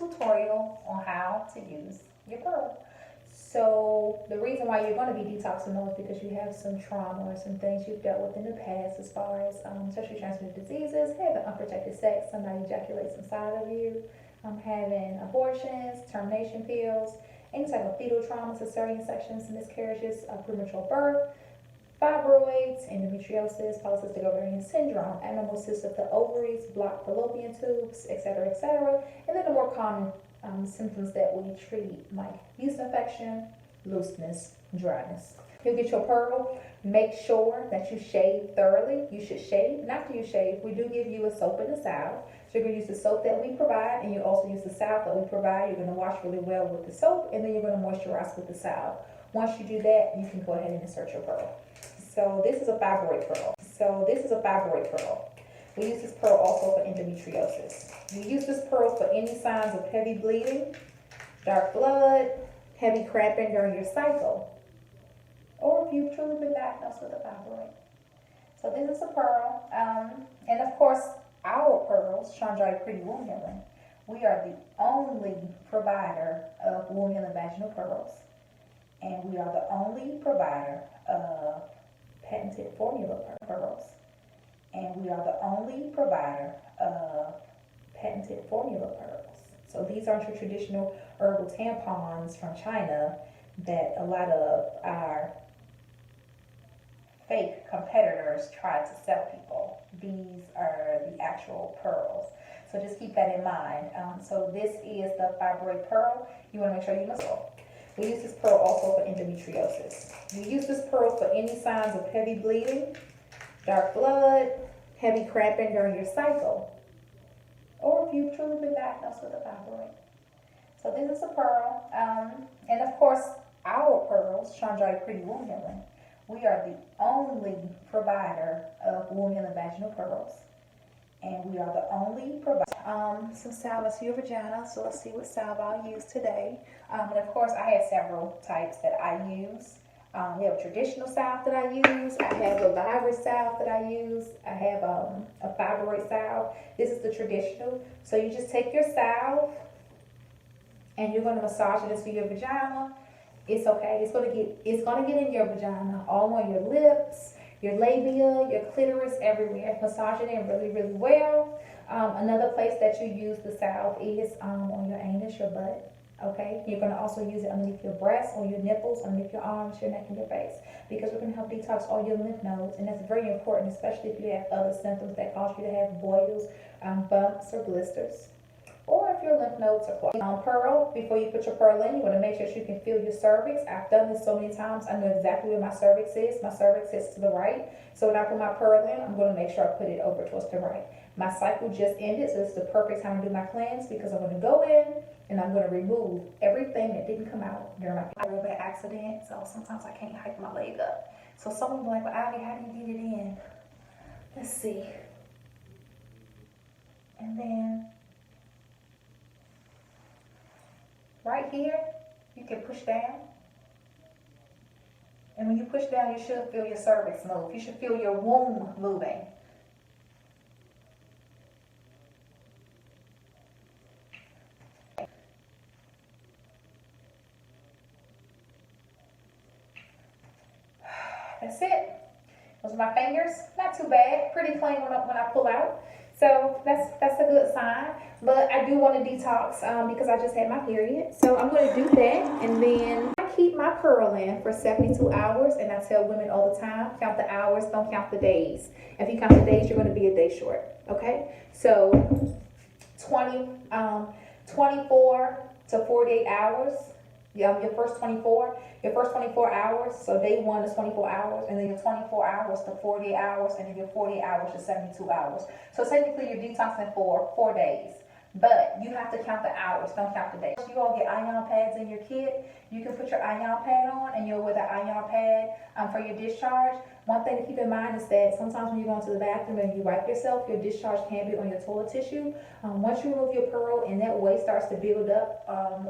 tutorial on how to use your pearl. So the reason why you're going to be detoxing those is because you have some trauma or some things you've dealt with in the past as far as sexually transmitted diseases, having unprotected sex, somebody ejaculates inside of you, having abortions, termination pills, any type of fetal trauma, cesarean sections, miscarriages, premature birth, fibroids, endometriosis, polycystic ovarian syndrome, abnormal cysts of the ovaries, blocked fallopian tubes, etc., etc. And then the more common symptoms that we treat, like yeast infection, looseness, dryness. You'll get your pearl. Make sure that you shave thoroughly. You should shave. And after you shave, we do give you a soap and a salve. So you're going to use the soap that we provide, and you also use the salve that we provide. You're going to wash really well with the soap, and then you're going to moisturize with the salve. Once you do that, you can go ahead and insert your pearl. So this is a fibroid pearl. We use this pearl also for endometriosis. We use this pearl for any signs of heavy bleeding, dark blood, heavy cramping during your cycle, or if you've truly been diagnosed with a fibroid. So this is a pearl, and of course our pearls, Seanjari Preeti Womb Healing. We are the only provider of womb healing vaginal pearls, and we are the only provider of patented formula pearls. And we are the only provider of patented formula pearls. So these aren't your traditional herbal tampons from China that a lot of our fake competitors try to sell people. These are the actual pearls. So just keep that in mind. So this is the fibroid pearl. You want to make sure you must. We use this pearl also for endometriosis. We use this pearl for any signs of heavy bleeding, dark blood, heavy cramping during your cycle, or if you've truly been diagnosed with a fibroid. So this is a pearl, and of course our pearls, Seanjari Preeti Womb Healing. We are the only provider of womb healing vaginal pearls, and we are the only provider. Some salve for your vagina. So let's see what salve I'll use today. And of course I have several types that I use. We have a traditional salve that I use. I have a virus salve that I use. I have a fibroid salve. This is the traditional. So you just take your salve and you're going to massage it into your vagina. It's okay. It's going to get in your vagina, all on your lips, your labia, your clitoris, everywhere. Massage it in really, really well. Another place that you use the salve is on your anus, your butt. Okay, you're going to also use it underneath your breasts, on your nipples, underneath your arms, your neck, and your face, because we're going to help detox all your lymph nodes, and that's very important, especially if you have other symptoms that cause you to have boils, bumps, or blisters, or if your lymph nodes are clogged. Pearl, before you put your pearl in, you want to make sure you can feel your cervix. I've done this so many times. I know exactly where my cervix is. My cervix is to the right, so when I put my pearl in, I'm going to make sure I put it over towards the right. My cycle just ended, so it's the perfect time to do my cleanse, because I'm going to go in and I'm going to remove everything that didn't come out during my real bad accident. So sometimes I can't hike my leg up. So someone will be like, well, Ivy, how do you get it in? Let's see. And then right here, you can push down. And when you push down, you should feel your cervix move. You should feel your womb moving. That's it. Those are my fingers. Not too bad. Pretty clean when I pull out. So that's a good sign. But I do want to detox because I just had my period. So I'm going to do that. And then I keep my pearl in for 72 hours. And I tell women all the time, count the hours, don't count the days. If you count the days, you're going to be a day short. Okay? So 24 to 48 hours. Yeah, your first 24 hours. So day 1 is 24 hours, and then your 24 hours to 48 hours, and then your 48 hours to 72 hours. So technically you're detoxing for 4 days. But you have to count the hours, don't count the days. You all get ion pads in your kit. You can put your ion pad on, and you'll wear the ion pad for your discharge. One thing to keep in mind is that sometimes when you go into the bathroom and you wipe yourself, your discharge can be on your toilet tissue. Once you remove your pearl and that waste starts to build up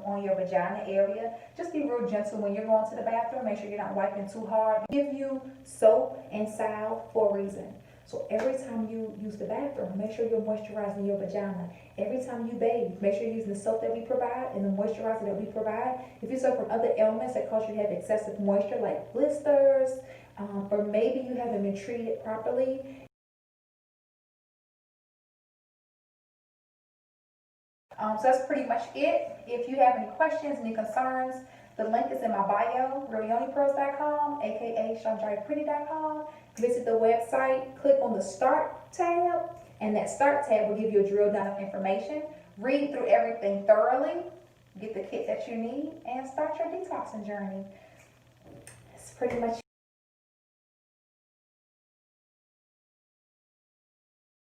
on your vagina area, just be real gentle when you're going to the bathroom. Make sure you're not wiping too hard. Give you soap and salve for a reason. So every time you use the bathroom, make sure you're moisturizing your vagina. Every time you bathe, make sure you're using the soap that we provide and the moisturizer that we provide. If you suffer from other ailments that cause you to have excessive moisture, like blisters, or maybe you haven't been treated properly. So that's pretty much it. If you have any questions, any concerns, the link is in my bio, realyonipearls.com, aka Seanjari.com. Visit the website, click on the Start tab, and that Start tab will give you a drill down of information. Read through everything thoroughly, get the kit that you need, and start your detoxing journey. That's pretty much